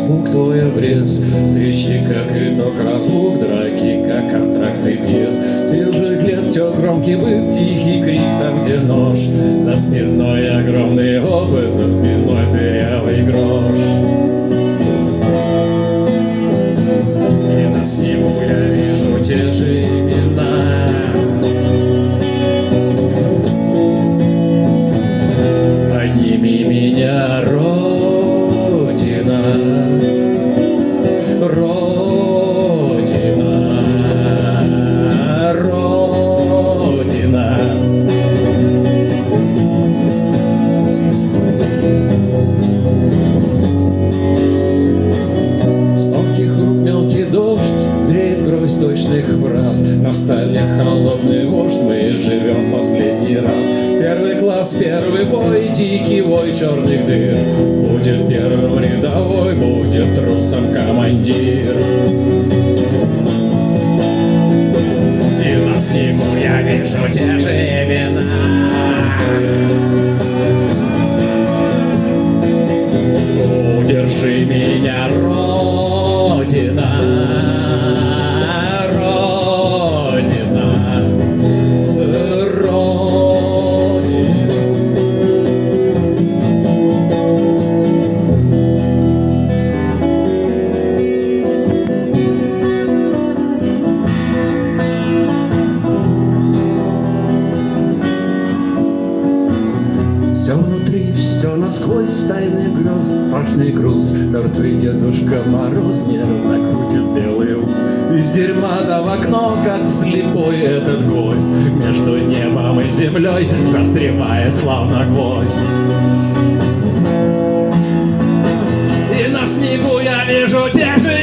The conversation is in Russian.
испуг твой обрез, встречи, как итог разлук, драки, как контракты пьес. Свежих лет тек громкий быт, тихий крик там, где нож, за спиной огромный опыт, за спиной дырявый грош. И на снегу я вижу те же имена. Подними меня, Родина, Родина, Родина. С тонких рук мелкий дождь греет гроздь точных фраз. На столе холодный вождь, мы живем последний раз. Первый класс, первый бой, дикий вой черных дыр. Будет первым рядовой, будет трусом командир. И на снегу я вижу те же имена. Удержи меня, Родина, Родина, Родина. Все внутри, все насквозь, тайный грез, важный груз. Мертвый Дедушка Мороз нервно крутит белый ус. Из дерьма да в окно, как слепой этот гость, между небом и землей застревает славно гвоздь. И на снегу я вижу те же